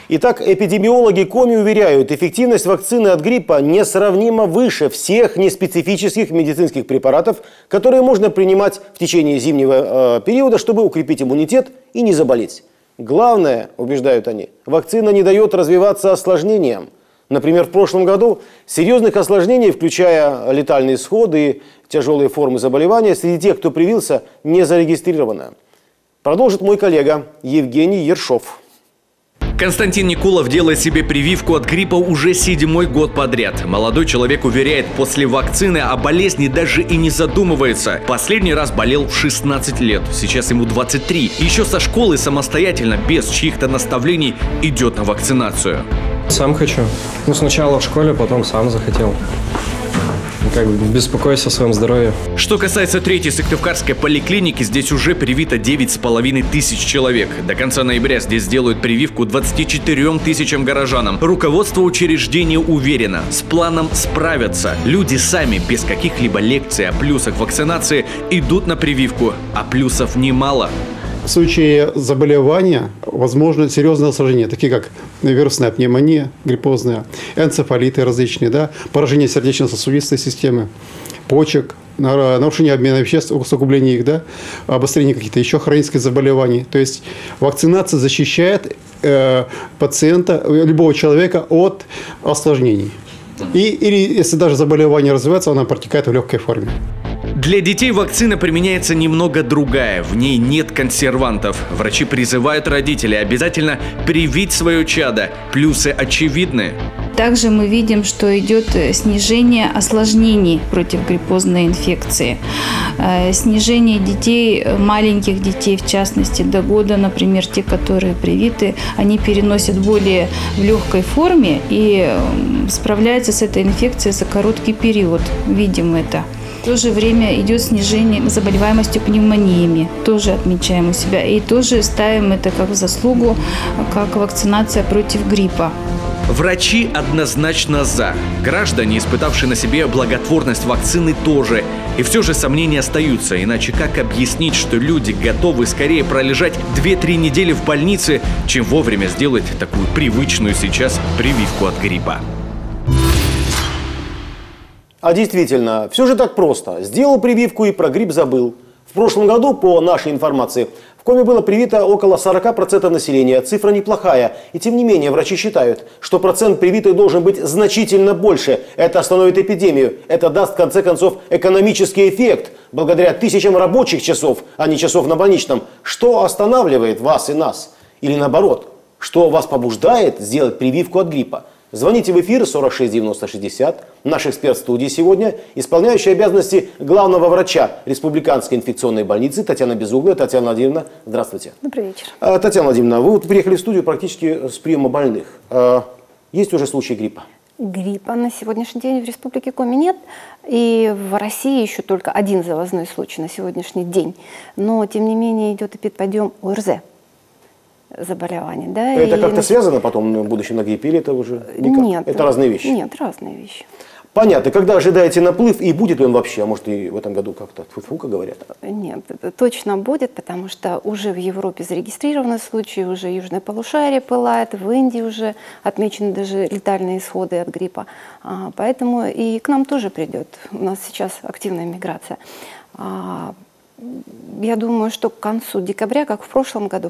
Итак, эпидемиологи Коми уверяют, эффективность вакцины от гриппа несравнимо выше всех неспецифических медицинских препаратов, которые можно принимать в течение зимнего периода, чтобы укрепить иммунитет и не заболеть. Главное, убеждают они, вакцина не дает развиваться осложнениям. Например, в прошлом году серьезных осложнений, включая летальный исход и тяжелые формы заболевания, среди тех, кто привился, не зарегистрировано. Продолжит мой коллега Евгений Ершов. Константин Никулов делает себе прививку от гриппа уже 7-й год подряд. Молодой человек уверяет, после вакцины о болезни даже и не задумывается. Последний раз болел в 16 лет, сейчас ему 23. Еще со школы самостоятельно, без чьих-то наставлений, идет на вакцинацию. Сам хочу. Сначала в школе, потом сам захотел. Как бы беспокойся о своем здоровье. Что касается 3-й Сыктывкарской поликлиники, здесь уже привито 9,5 тысяч человек. До конца ноября здесь сделают прививку 24 тысячам горожанам. Руководство учреждения уверено, с планом справятся. Люди сами, без каких-либо лекций о плюсах вакцинации, идут на прививку, а плюсов немало. В случае заболевания возможно серьезные осложнения, такие как вирусная пневмония, гриппозная, энцефалиты различные, поражение сердечно-сосудистой системы, почек, нарушение обмена веществ, усугубление их, обострение каких-то еще хронических заболеваний. То есть вакцинация защищает пациента, любого человека от осложнений. Или если даже заболевание развивается, оно протекает в легкой форме. Для детей вакцина применяется немного другая, в ней нет консервантов. Врачи призывают родителей обязательно привить свое чадо. Плюсы очевидны. Также мы видим, что идет снижение осложнений против гриппозной инфекции. Снижение детей, маленьких детей, в частности, до года, например, те, которые привиты, они переносят более в легкой форме и справляются с этой инфекцией за короткий период. Видим это. В то же время идет снижение заболеваемости пневмониями. Тоже отмечаем у себя. И тоже ставим это как заслугу, как вакцинация против гриппа. Врачи однозначно за. Граждане, испытавшие на себе благотворность вакцины, тоже. И все же сомнения остаются. Иначе как объяснить, что люди готовы скорее пролежать 2-3 недели в больнице, чем вовремя сделать такую привычную сейчас прививку от гриппа? А действительно, все же так просто. Сделал прививку и про грипп забыл. В прошлом году, по нашей информации, в Коми было привито около 40% населения. Цифра неплохая. И тем не менее, врачи считают, что процент привитых должен быть значительно больше. Это остановит эпидемию. Это даст, в конце концов, экономический эффект. Благодаря тысячам рабочих часов, а не часов на больничном. Что останавливает вас и нас? Или наоборот, что вас побуждает сделать прививку от гриппа? Звоните в эфир 46 90 60. Наш эксперт в студии сегодня – исполняющая обязанности главного врача Республиканской инфекционной больницы Татьяна Безуглая. Татьяна Владимировна, здравствуйте. Добрый вечер. Татьяна Владимировна, вы приехали в студию практически с приема больных. Есть уже случаи гриппа? Гриппа на сегодняшний день в Республике Коми нет. И в России еще только один завозной случай на сегодняшний день. Но, тем не менее, идет эпидподъем ОРЗ. Заболеваний. Это как-то связано потом в будущем на гриппе или это уже никак? Нет. Это разные вещи? Нет, разные вещи. Понятно. Когда ожидаете наплыв и будет ли он вообще? А может и в этом году как-то тьфу-тьфу, как говорят? Нет, точно будет, потому что уже в Европе зарегистрированы случаи, уже южное полушарие пылает, в Индии уже отмечены даже летальные исходы от гриппа. Поэтому и к нам тоже придет. У нас сейчас активная миграция. Я думаю, что к концу декабря, как в прошлом году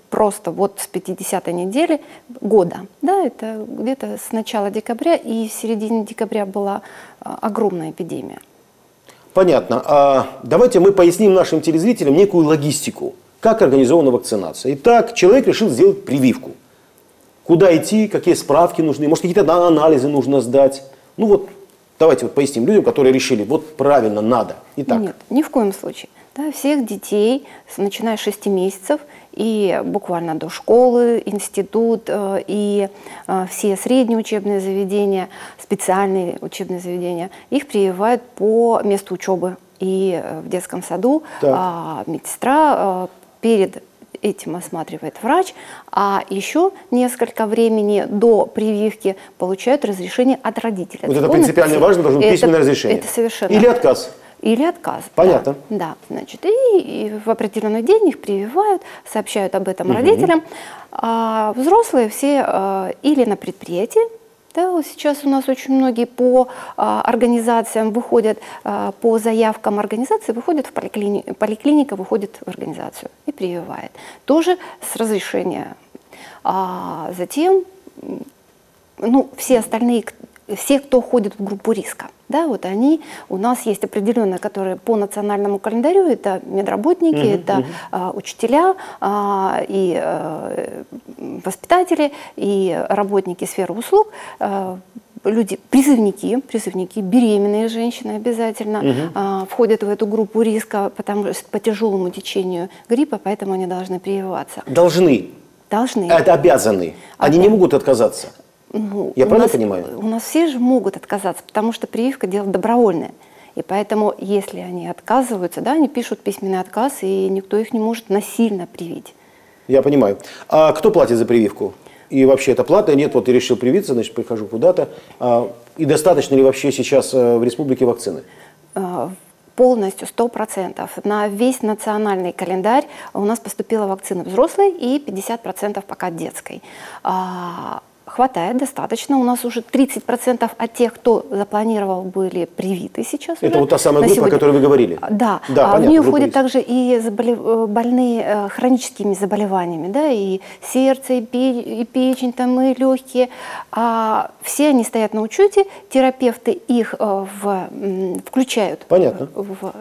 просто вот с 50-й недели года, это где-то с начала декабря и в середине декабря была огромная эпидемия. Понятно. Давайте мы поясним нашим телезрителям некую логистику, как организована вакцинация. Итак, человек решил сделать прививку. Куда идти, какие справки нужны, может какие-то анализы нужно сдать. Давайте поясним людям, которые решили, правильно, надо. Итак. Нет, ни в коем случае. Всех детей, начиная с 6 месяцев и буквально до школы, институт и все средние учебные заведения, специальные учебные заведения, их прививают по месту учебы. И в детском саду медсестра перед этим осматривает врач, а еще несколько времени до прививки получают разрешение от родителей. Это принципиально важно, должно быть письменное разрешение. Это совершенно. Или отказ. или отказ. Понятно. Да, значит, и в определенный день их прививают, сообщают об этом родителям. А взрослые все или на предприятии. Да, вот сейчас у нас очень многие по организациям выходят, по заявкам организации выходят в поликлинику, поликлиника выходит в организацию и прививает. Тоже с разрешения. А затем, ну, все остальные, все, кто входит в группу риска, да, вот они, у нас есть определенные, которые по национальному календарю, это медработники, это учителя, и воспитатели, и работники сферы услуг, люди, призывники, беременные женщины обязательно входят в эту группу риска, потому что по тяжелому течению гриппа, поэтому они должны прививаться. Должны. Должны. Это обязаны. Они не могут отказаться. Ну, Я правильно понимаю? У нас все же могут отказаться, потому что прививка дело добровольное. И поэтому, если они отказываются, да, они пишут письменный отказ, и никто их не может насильно привить. Я понимаю. А кто платит за прививку? И вообще это плата? Нет, вот я решил привиться, значит, прихожу куда-то. И достаточно ли вообще сейчас в республике вакцины? Полностью, 100%. На весь национальный календарь у нас поступила вакцина взрослой и 50% пока детской. Хватает, достаточно. У нас уже 30% от тех, кто запланировал, были привиты сейчас. Это уже. вот та самая группа, о которой вы говорили? Да. Да, в понятно, нее входят также и больные хроническими заболеваниями, да, и сердце, и печень, там, и легкие. Все они стоят на учете, терапевты их включают в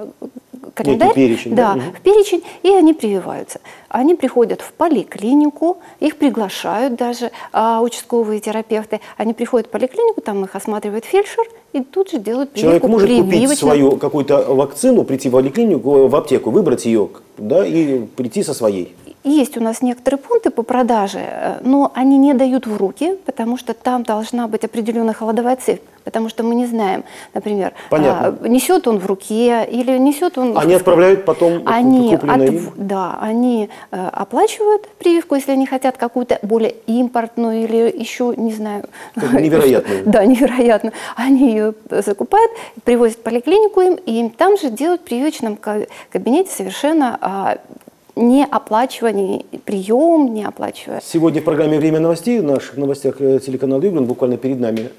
календарь, перечень, да, в перечень, и они прививаются. Они приходят в поликлинику, их приглашают даже участковые терапевты. Они приходят в поликлинику, там их осматривает фельдшер, и тут же делают прививку. Человек может купить свою какую-то вакцину, прийти в поликлинику, в аптеку, выбрать ее, да, и прийти со своей. Есть у нас некоторые пункты по продаже, но они не дают в руки, потому что там должна быть определенная холодовая цепь, потому что мы не знаем, например, несет он в руке или несет он... Они отправляют потом купленное им? Да, они оплачивают прививку, если они хотят какую-то более импортную или еще, не знаю... Невероятную. Да, невероятно. Они ее закупают, привозят в поликлинику им, и им там же делают в прививочном кабинете совершенно... не оплачивая прием, не оплачивая. Сегодня в программе «Время новостей», в наших новостях телеканала Югрен, буквально перед нами,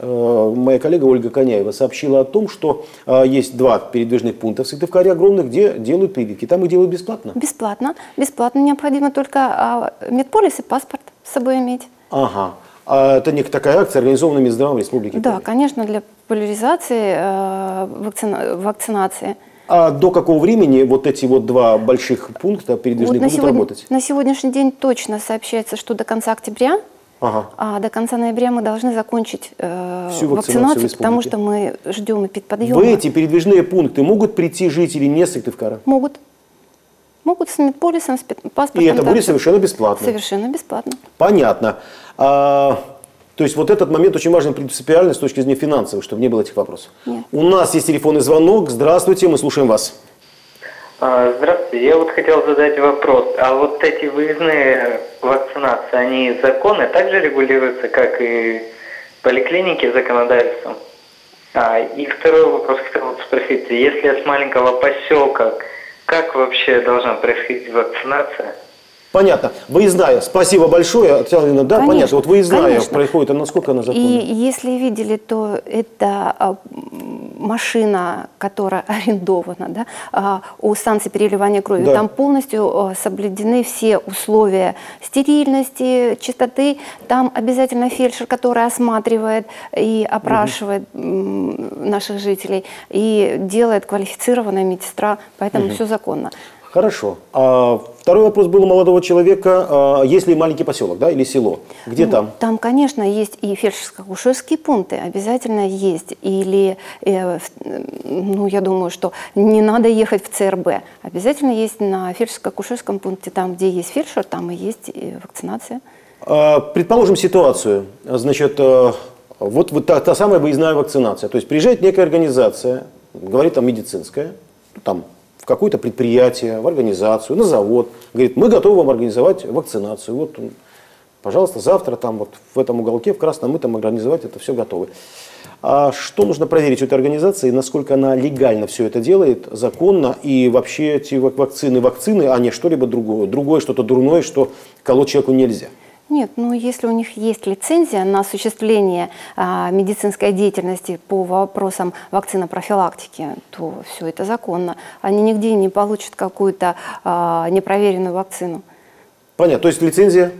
моя коллега Ольга Коняева сообщила о том, что есть 2 передвижных пункта в Сыктывкаре огромных, где делают прививки. Там их делают бесплатно? Бесплатно. Бесплатно. Необходимо только медполис и паспорт с собой иметь. Ага. А это некая такая акция, организованная Минздравом Республики? Да, конечно, для популяризации вакцинации. А до какого времени вот эти вот 2 больших пункта передвижных будут работать? На сегодняшний день точно сообщается, что до конца октября, а до конца ноября мы должны закончить всю вакцинацию, потому что мы ждем эпидподъема. В эти передвижные пункты могут прийти жители не Сыктывкара? Могут. Могут с медполисом, с паспортом. И это будет совершенно бесплатно? Совершенно бесплатно. Понятно. То есть вот этот момент очень важен принципиально с точки зрения финансовой, чтобы не было этих вопросов. Нет. У нас есть телефонный звонок. Здравствуйте, мы слушаем вас. Здравствуйте, я вот хотел задать вопрос. А вот эти выездные вакцинации, они законы также регулируются, как и поликлиники законодательством? И второй вопрос хотел спросить. Если я с маленького поселка, как вообще должна происходить вакцинация? Понятно. Выездная. Спасибо большое, Татьяна. Да, конечно, понятно. Вот выездная конечно. происходит, а насколько она законна? И если видели, то это машина, которая арендована, да, у станции переливания крови. Да. Там полностью соблюдены все условия стерильности, чистоты. Там обязательно фельдшер, который осматривает и опрашивает наших жителей, и делает квалифицированная медсестра, поэтому все законно. Хорошо. Второй вопрос был у молодого человека. Есть ли маленький поселок, да, или село? Где там? Там, конечно, есть и фельдшерско-акушерские пункты, обязательно есть. Или, ну, я думаю, что не надо ехать в ЦРБ. Обязательно есть на фельдшерско-акушерском пункте, там, где есть фельдшер, там и есть вакцинация. Предположим ситуацию. Значит, вот та самая выездная вакцинация. То есть приезжает некая организация, говорит там медицинская, там, в какое-то предприятие, в организацию, на завод. Говорит, мы готовы вам организовать вакцинацию. Вот, пожалуйста, завтра там вот в этом уголке, в Красном, мы там организовать это все готовы. А что нужно проверить у этой организации, насколько она легально все это делает, законно, и вообще эти вакцины, а не что-либо другое, что-то дурное, что колоть человеку нельзя? Нет, ну если у них есть лицензия на осуществление медицинской деятельности по вопросам вакцинопрофилактики, то все это законно. Они нигде не получат какую-то непроверенную вакцину. Понятно, то есть лицензия,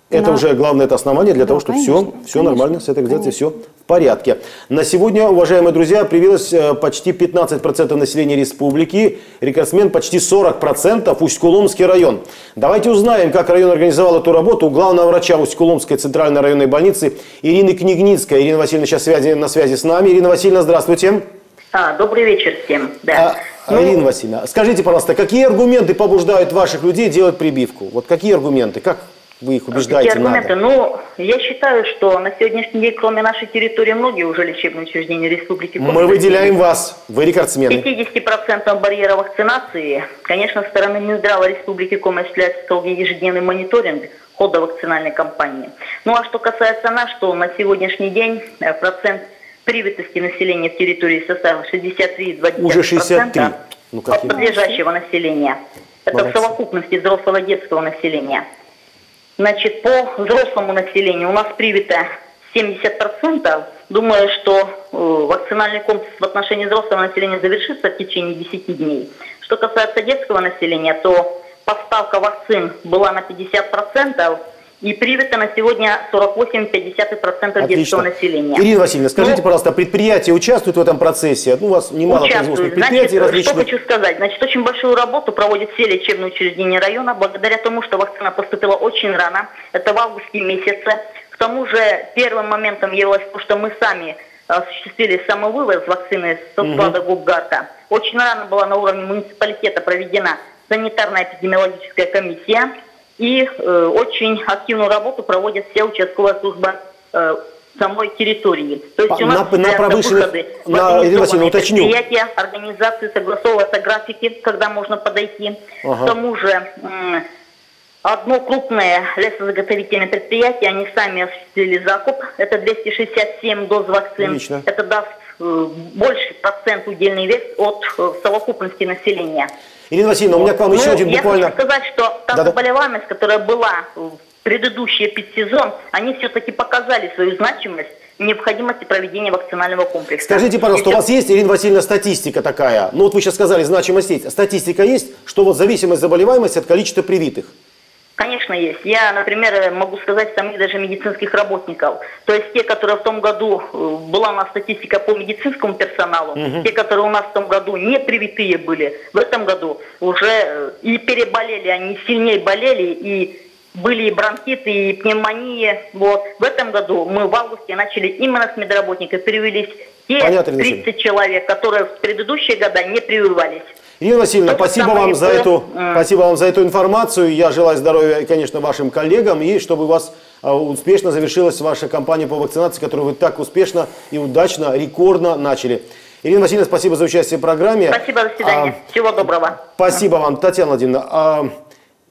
это уже главное, это основание для того, чтобы все нормально с этой организацией, все в порядке. На сегодня, уважаемые друзья, привилось почти 15% населения республики, рекордсмен почти 40%, Усть-Куломский район. Давайте узнаем, как район организовал эту работу у главного врача Усть-Куломской центральной районной больницы Ирины Княгницкой. Ирина Васильевна сейчас на связи с нами. Ирина Васильевна, здравствуйте. Добрый вечер всем. Да. Ирина Васильевна, скажите, пожалуйста, какие аргументы побуждают ваших людей делать прививку? Вот какие аргументы? Как вы их убеждаете? Какие аргументы? Ну, я считаю, что на сегодняшний день, кроме нашей территории, многие уже лечебные учреждения республики. Мы выделяем вас, вы рекордсмены. 50% барьера вакцинации, конечно, со стороны Минздрава Республики Коми осуществляется строгий ежедневный мониторинг хода вакцинальной кампании. Ну, а что касается нас, то на сегодняшний день процент привитости населения в территории составил 63,2%. Уже 63. Ну, от подлежащего населения. Это в совокупности взрослого и детского населения. Значит, по взрослому населению у нас привито 70%. Думаю, что вакцинальный комплекс в отношении взрослого населения завершится в течение 10 дней. Что касается детского населения, то поставка вакцин была на 50%. И привито на сегодня 48,5% детского населения. Ирина Васильевна, скажите, пожалуйста, предприятия участвуют в этом процессе? Ну, у вас немало производственных предприятий различных. Что хочу сказать? Значит, очень большую работу проводят все лечебные учреждения района, благодаря тому, что вакцина поступила очень рано. Это в августе месяце. К тому же первым моментом явилось то, что мы сами осуществили самовывоз вакцины со склада Губгарта. Очень рано была на уровне муниципалитета проведена санитарно-эпидемиологическая комиссия. И очень активную работу проводят все участковые службы самой территории. То есть у нас выходы в предприятия, организации, согласовываются графики, когда можно подойти. К тому же одно крупное лесозаготовительное предприятие, они сами осуществили закуп, это 267 доз вакцин. Отлично. Это даст больший процент удельный вес от совокупности населения. Ирина Васильевна, у меня к вам еще один буквально... Я хочу сказать, что та заболеваемость, которая была в предыдущий эпидсезон, они все-таки показали свою значимость и необходимости проведения вакцинального комплекса. Скажите, пожалуйста, у вас есть, Ирина Васильевна, статистика такая? Ну вот вы сейчас сказали, значимость есть. Статистика есть, что вот зависимость заболеваемости от количества привитых? Конечно, есть. Я, например, могу сказать самих даже медицинских работников. То есть те, которые в том году, была у нас статистика по медицинскому персоналу, те, которые у нас в том году не привитые были, в этом году уже и переболели, они сильнее болели, и были и бронхиты, и пневмонии. Вот. В этом году мы в августе начали именно с медработников, привились те 30 человек, которые в предыдущие года не прививались. Ирина Васильевна, спасибо вам за эту информацию. Я желаю здоровья, конечно, вашим коллегам, и чтобы у вас успешно завершилась ваша кампания по вакцинации, которую вы так успешно и удачно, рекордно начали. Ирина Васильевна, спасибо за участие в программе. Спасибо, до свидания. Всего доброго. Спасибо вам, Татьяна Владимировна.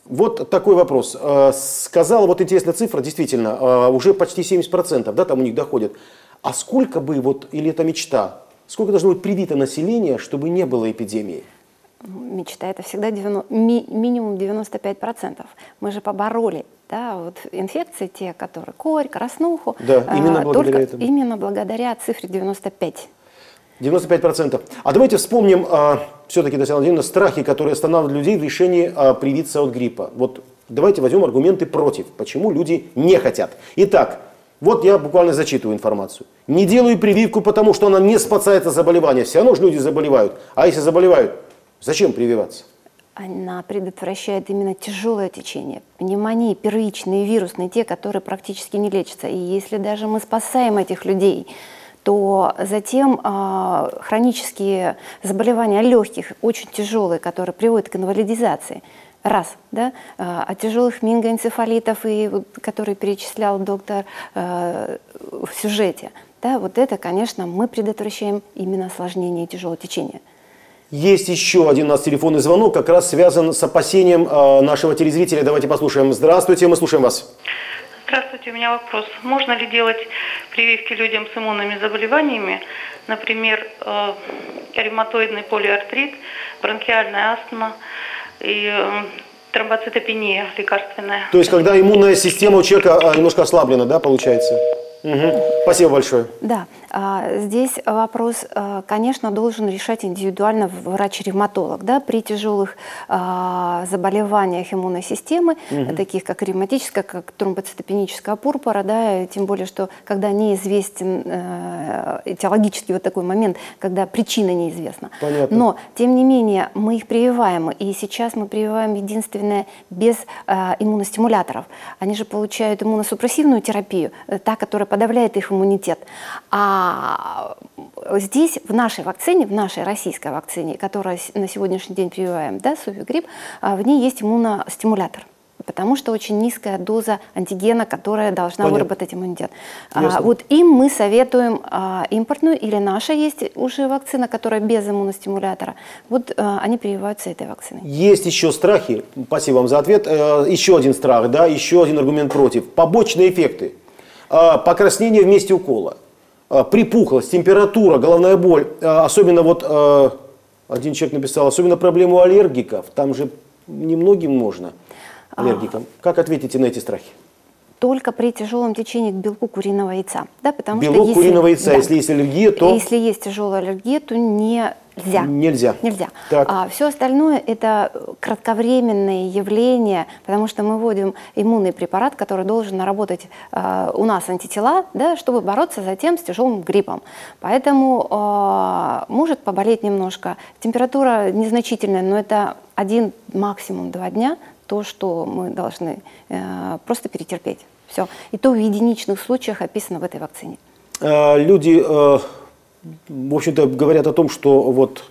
Вот такой вопрос. Сказала, вот интересная цифра, действительно, уже почти 70%, да, там у них доходит. А сколько бы, вот, или это мечта, сколько должно быть привито населения, чтобы не было эпидемии? Мечта – это всегда минимум 95%. Мы же побороли, да, вот инфекции, те, которые корь, краснуху. Да, именно благодаря этому. Именно благодаря цифре 95. 95%. А давайте вспомним все-таки, Татьяна Владимировна, страхи, которые останавливают людей в решении привиться от гриппа. Вот давайте возьмем аргументы против, почему люди не хотят. Итак, вот я буквально зачитываю информацию. Не делаю прививку, потому что она не спасает от заболевания. Все равно же люди заболевают. А если заболевают, зачем прививаться? Она предотвращает именно тяжелое течение. Пневмонии, первичные, вирусные, те, которые практически не лечатся. И если даже мы спасаем этих людей, то затем хронические заболевания легких, очень тяжелые, которые приводят к инвалидизации. Раз, да, от тяжелых менингоэнцефалитов, и, которые перечислял доктор в сюжете. Да, вот это, конечно, мы предотвращаем именно осложнение тяжелого течения. Есть еще один у нас телефонный звонок, как раз связан с опасением нашего телезрителя. Давайте послушаем. Здравствуйте, мы слушаем вас. Здравствуйте, у меня вопрос. Можно ли делать прививки людям с иммунными заболеваниями, например, ревматоидный полиартрит, бронхиальная астма и тромбоцитопения лекарственная? То есть, когда иммунная система у человека немножко ослаблена, да, получается? Угу. Спасибо большое. Да, здесь вопрос, конечно, должен решать индивидуально врач-ревматолог. Да, при тяжелых заболеваниях иммунной системы, таких как ревматическая, как тромбоцитопеническая пурпура, да, тем более, что когда неизвестен этиологический вот такой момент, когда причина неизвестна. Понятно. Но, тем не менее, мы их прививаем, и сейчас мы прививаем единственное без иммуностимуляторов. Они же получают иммуносупрессивную терапию, та, которая подавляет их иммунитет. А здесь, в нашей вакцине, в нашей российской вакцине, которую на сегодняшний день прививаем, да, Сувигрипп, в ней есть иммуностимулятор. Потому что очень низкая доза антигена, которая должна выработать иммунитет. Вот им мы советуем импортную, или наша есть уже вакцина, которая без иммуностимулятора. Вот они прививаются этой вакциной. Есть еще страхи. Спасибо вам за ответ. Еще один страх, да, еще один аргумент против. Побочные эффекты. Покраснение в месте укола, припухлость, температура, головная боль. Особенно вот один человек написал, особенно проблему аллергиков. Там же немногим можно аллергикам. Как ответите на эти страхи? Только при тяжелом течении к белку куриного яйца. Да, потому белок что куриного яйца, да, если есть аллергия, то... Если есть тяжелая аллергия, то нельзя. Нельзя. Все остальное – это кратковременные явления, потому что мы вводим иммунный препарат, который должен наработать у нас антитела, да, чтобы бороться затем с тяжелым гриппом. Поэтому может поболеть немножко. Температура незначительная, но это 1, максимум 2 дня, то, что мы должны просто перетерпеть. Все. И то в единичных случаях описано в этой вакцине. Люди, в общем-то, говорят о том, что вот,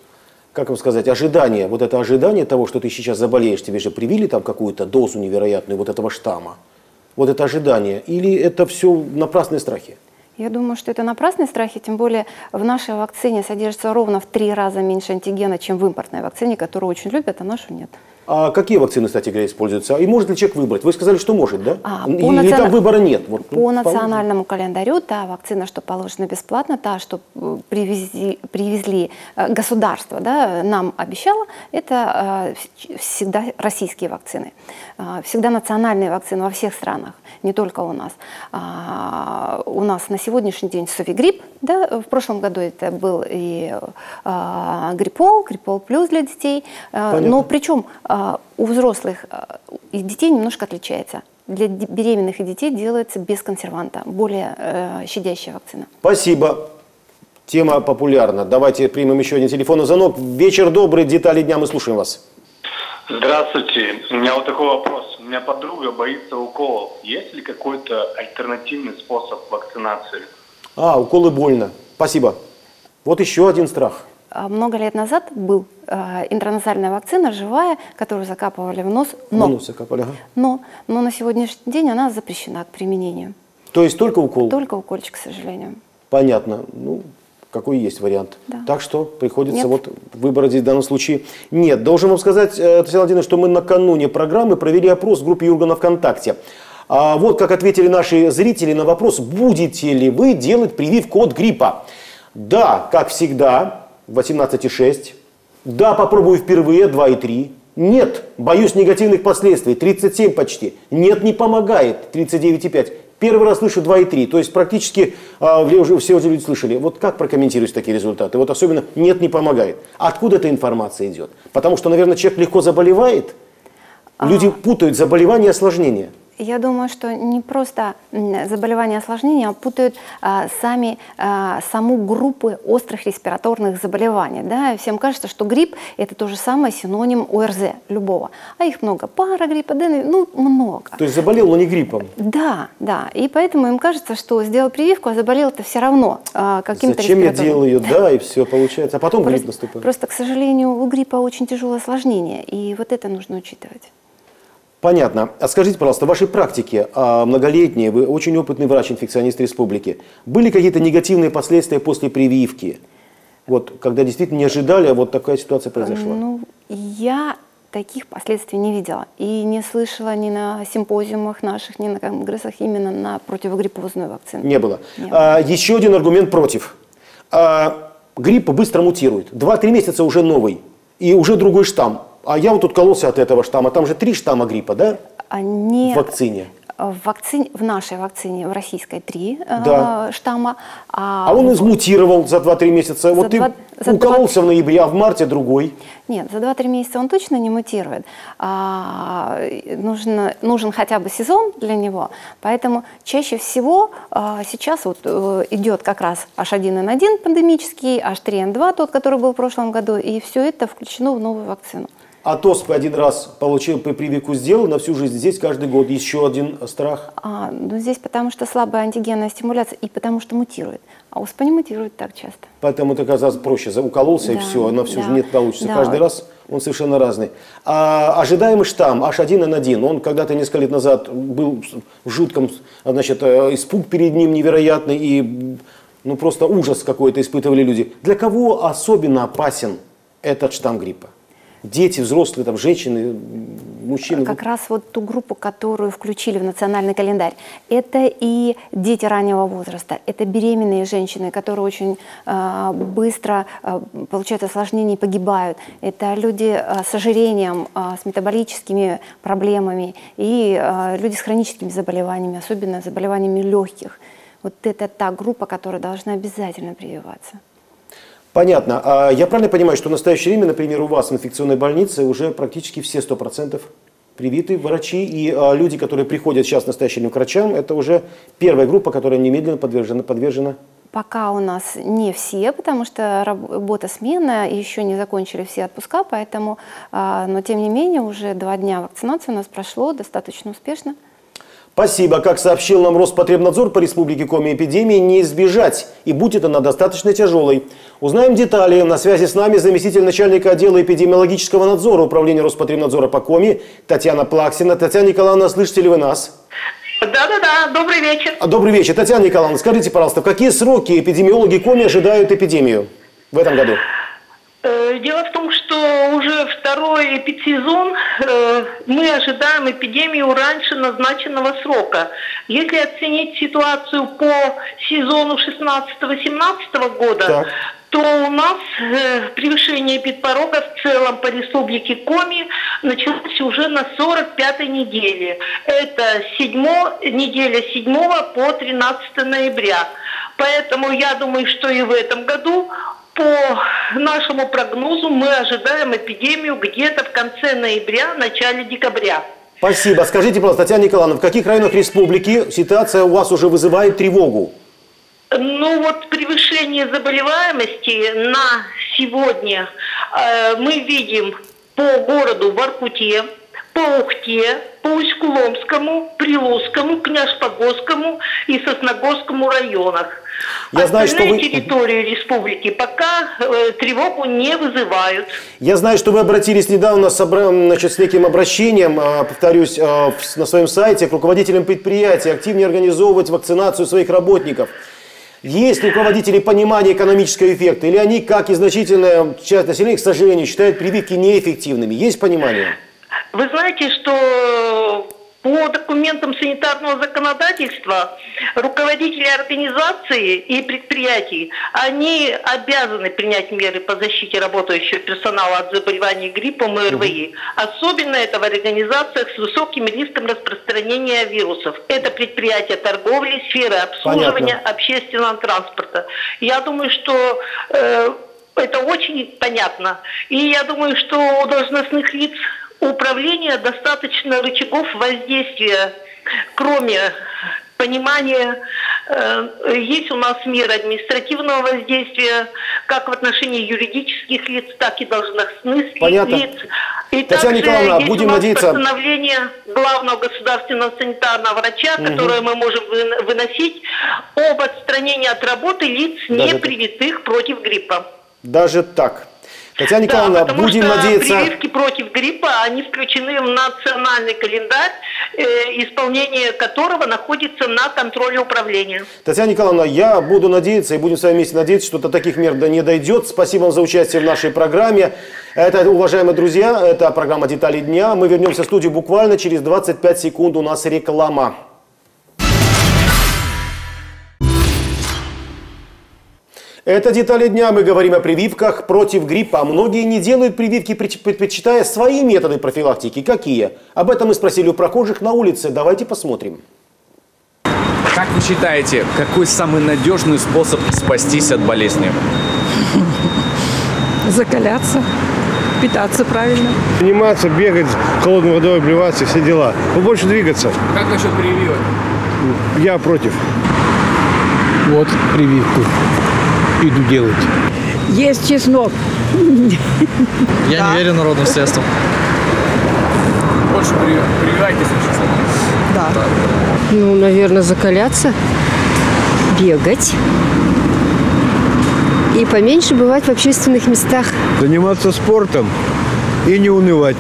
как вам сказать, ожидание, вот это ожидание того, что ты сейчас заболеешь, тебе же привили там какую-то дозу невероятную вот этого штамма. Вот это ожидание. Или это все напрасные страхи? Я думаю, что это напрасные страхи, тем более в нашей вакцине содержится ровно в 3 раза меньше антигена, чем в импортной вакцине, которую очень любят, а нашу нет. А какие вакцины, кстати говоря, используются? И может ли человек выбрать? Вы сказали, что может, да? Или там выбора нет? Вот, по национальному календарю та вакцина, что положена бесплатно, та, что привезли государство, да, нам обещало, это всегда российские вакцины. Всегда национальные вакцины во всех странах, не только у нас. У нас на сегодняшний день Сувигрипп, да, в прошлом году это был и Гриппол плюс для детей. Но причем у взрослых и детей немножко отличается. Для беременных и детей делается без консерванта, более щадящая вакцина. Спасибо. Тема популярна. Давайте примем еще один телефонный звонок. Вечер добрый, детали дня, мы слушаем вас. Здравствуйте. У меня вот такой вопрос. У меня подруга боится уколов. Есть ли какой-то альтернативный способ вакцинации? Уколы больно. Спасибо. Вот еще один страх. Много лет назад был интранасальная вакцина живая, которую закапывали в нос. Но на сегодняшний день она запрещена к применению. То есть только укол? Только укольчик, к сожалению. Понятно. Ну, какой есть вариант. Да. Так что приходится вот выбрать здесь в данном случае нет. Должен вам сказать, Татьяна Владимировна, что мы накануне программы провели опрос в группе Юргана ВКонтакте. Вот как ответили наши зрители на вопрос, будете ли вы делать прививку от гриппа. Да, как всегда, 18,6. Да, попробую впервые, 2,3. Нет, боюсь негативных последствий, 37 почти. Нет, не помогает, 39,5. Первый раз слышу 2,3. То есть практически уже все люди слышали. Вот как прокомментируете такие результаты? Вот особенно нет, не помогает. Откуда эта информация идет? Потому что, наверное, человек легко заболевает. Люди путают заболевание и осложнение. Я думаю, что не просто заболевания и осложнения, а путают саму группу острых респираторных заболеваний. Да? Всем кажется, что грипп – это то же самое синоним ОРЗ любого. А их много. Парагрипп, аденовирус, много. То есть заболел, но не гриппом? Да. И поэтому им кажется, что сделал прививку, а заболел-то все равно каким-то Зачем я делал ее, да, и все получается. А потом грипп наступает. Просто, к сожалению, у гриппа очень тяжелое осложнение. И вот это нужно учитывать. Понятно. А скажите, пожалуйста, в вашей практике многолетней, вы очень опытный врач-инфекционист республики, были какие-то негативные последствия после прививки? Вот, когда действительно не ожидали, а вот такая ситуация произошла? Ну, я таких последствий не видела. И не слышала ни на симпозиумах наших, ни на конгрессах именно на противогриппозную вакцину. Не было. Не было. Еще один аргумент против. Грипп быстро мутирует. 2-3 месяца уже новый. И уже другой штамм. А я вот тут кололся от этого штамма. Там же 3 штамма гриппа, да? В вакцине. В нашей вакцине, в российской 3 Да. штамма. А он измутировал за 2-3 месяца. Вот ты укололся в ноябре, а в марте другой. Нет, за 2-3 месяца он точно не мутирует. Нужен хотя бы сезон для него. Поэтому чаще всего сейчас вот идет как раз H1N1 пандемический, H3N2 тот, который был в прошлом году. И все это включено в новую вакцину. А ТОСП один раз получил, прививку сделал, на всю жизнь. Здесь каждый год еще один страх. Ну, здесь потому что слабая антигенная стимуляция и потому что мутирует. А ОСПА не мутирует так часто. Поэтому это оказалось проще. Укололся и все, на всю жизнь нет получится. Да. Каждый раз он совершенно разный. А ожидаемый штамм H1N1, он когда-то несколько лет назад был в жутком, значит, испуг перед ним невероятный и ну, просто ужас какой-то испытывали люди. Для кого особенно опасен этот штамм гриппа? Дети, взрослые, там, женщины, мужчины. Как раз вот ту группу, которую включили в национальный календарь. Это и дети раннего возраста, это беременные женщины, которые очень быстро получают осложнения и погибают. Это люди с ожирением, с метаболическими проблемами и люди с хроническими заболеваниями, особенно заболеваниями легких. Вот это та группа, которая должна обязательно прививаться. Понятно. А я правильно понимаю, что в настоящее время, например, у вас в инфекционной больнице уже практически все 100% привиты врачи и люди, которые приходят сейчас в настоящее время к врачам, это уже первая группа, которая немедленно подвержена? Пока у нас не все, потому что работа сменная, и еще не закончили все отпуска, поэтому, но тем не менее, уже 2 дня вакцинации у нас прошло достаточно успешно. Спасибо. Как сообщил нам Роспотребнадзор по Республике Коми, эпидемии не избежать, и будет она достаточно тяжелой. Узнаем детали. На связи с нами заместитель начальника отдела эпидемиологического надзора Управления Роспотребнадзора по Коми Татьяна Плаксина. Татьяна Николаевна, слышите ли вы нас? Да, добрый вечер. Добрый вечер. Татьяна Николаевна, скажите, пожалуйста, в какие сроки эпидемиологи Коми ожидают эпидемию в этом году? Дело в том, что уже второй эпидсезон мы ожидаем эпидемию раньше назначенного срока. Если оценить ситуацию по сезону 16-18 года, так, то у нас превышение эпидпорога в целом по республике Коми началось уже на 45-й неделе. Это неделя 7 по 13 ноября. Поэтому я думаю, что и в этом году по нашему прогнозу мы ожидаем эпидемию где-то в конце ноября, начале декабря. Спасибо. Скажите, пожалуйста, Татьяна Николаевна, в каких районах республики ситуация у вас уже вызывает тревогу? Ну вот превышение заболеваемости на сегодня мы видим по городу Воркуте, по Ухте, по Усть-Куломскому, Прилузскому, Княжпогосскому и Сосногорскому районах. Я знаю, что вы... территории республики пока тревогу не вызывают. Я знаю, что вы обратились недавно с неким обращением, повторюсь, на своем сайте к руководителям предприятий активнее организовывать вакцинацию своих работников. Есть ли у руководителей понимание экономического эффекта, или они, как и значительная часть населения, к сожалению, считают прививки неэффективными? Есть понимание? Вы знаете, что по документам санитарного законодательства руководители организации и предприятий, они обязаны принять меры по защите работающего персонала от заболеваний гриппом и РВИ. Особенно это в организациях с высоким риском распространения вирусов. Это предприятия торговли, сферы обслуживания, общественного транспорта. Я думаю, что это очень понятно. И я думаю, что у должностных лиц управления достаточно рычагов воздействия, кроме понимания. Есть у нас меры административного воздействия, как в отношении юридических лиц, так и должностных лиц. И Татьяна Николаевна, есть будем у нас надеяться... постановление главного государственного санитарного врача, которое мы можем выносить об отстранении от работы лиц, не привитых против гриппа. Даже так. Татьяна Николаевна, да, потому будем что надеяться... прививки против гриппа, они включены в национальный календарь, исполнение которого находится на контроле управления. Татьяна Николаевна, я буду надеяться, и будем с вами вместе надеяться, что до таких мер не дойдет. Спасибо вам за участие в нашей программе. Это, уважаемые друзья, это программа «Детали дня». Мы вернемся в студию буквально через 25 секунд. У нас реклама. Это «Детали дня». Мы говорим о прививках против гриппа. Многие не делают прививки, предпочитая свои методы профилактики. Какие? Об этом мы спросили у прохожих на улице. Давайте посмотрим. Как вы считаете, какой самый надежный способ спастись от болезни? Закаляться, питаться правильно. Заниматься, бегать, холодной водой обливаться, все дела. Побольше двигаться. Как насчет прививок? Я против. Вот прививку иду делать. Есть чеснок. Я не верю народным средствам. Больше прививайтесь, честно. Да. Ну, наверное, закаляться, бегать и поменьше бывать в общественных местах. Заниматься спортом и не унывать.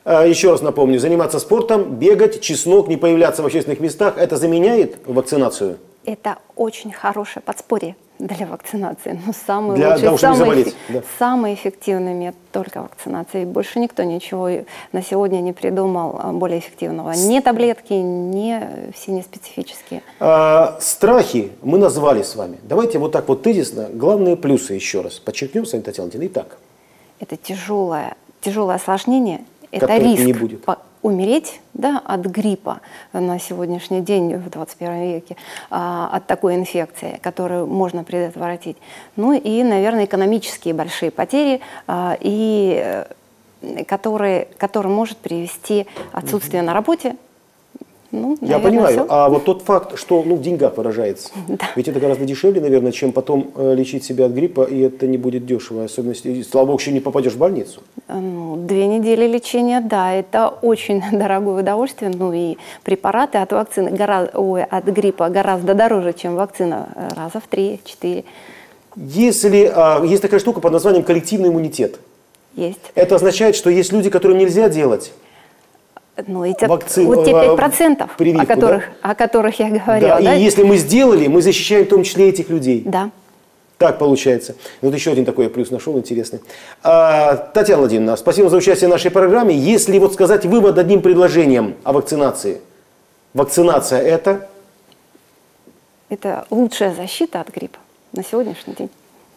Еще раз напомню, заниматься спортом, бегать, чеснок, не появляться в общественных местах – это заменяет вакцинацию? Это очень хорошее подспорье для вакцинации. Но самый для лучший, того, чтобы не заболеть. Да. самый эффективный метод только вакцинация. И больше никто ничего на сегодня не придумал более эффективного. Ни таблетки, ни все неспецифические. Страхи мы назвали с вами. Давайте вот так вот тезисно главные плюсы еще раз подчеркнем с вами, Татьяна Владимировна. Итак. Это тяжелое осложнение. Это Которых риск не будет. Умереть, да, от гриппа на сегодняшний день в 21 веке, от такой инфекции, которую можно предотвратить. Ну и, наверное, экономические большие потери, и которые может привести отсутствие на работе. Ну, я понимаю, все. А вот тот факт, что в деньгах выражается, да. Ведь это гораздо дешевле, наверное, чем потом лечить себя от гриппа, и это не будет дешево, особенно если, слава богу, еще не попадешь в больницу. 2 недели лечения, да, это очень дорогое удовольствие, ну и препараты от вакцины, от гриппа гораздо дороже, чем вакцина, раза в 3-4. Если есть такая штука под названием коллективный иммунитет. Есть. Это означает, что есть люди, которым нельзя делать. Ну, эти 5%, прививку, о которых я говорила. Да, да? И если мы сделали, мы защищаем в том числе этих людей. Да. Так получается. Вот еще один такой плюс нашел интересный. Татьяна Владимировна, спасибо за участие в нашей программе. Если вот сказать вывод одним предложением о вакцинации. Вакцинация это? Это лучшая защита от гриппа на сегодняшний день.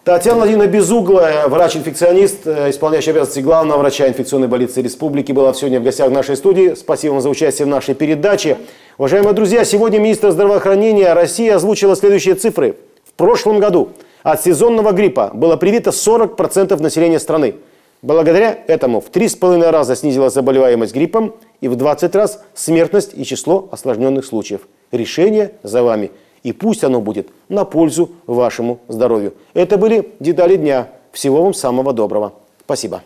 Татьяна Владимировна Безуглая, врач-инфекционист, исполняющий обязанности главного врача инфекционной больницы республики, была сегодня в гостях в нашей студии. Спасибо вам за участие в нашей передаче. Уважаемые друзья, сегодня министр здравоохранения России озвучила следующие цифры. В прошлом году от сезонного гриппа было привито 40% населения страны. Благодаря этому в 3,5 раза снизилась заболеваемость гриппом и в 20 раз смертность и число осложненных случаев. Решение за вами. И пусть оно будет на пользу вашему здоровью. Это были «Детали дня». Всего вам самого доброго. Спасибо.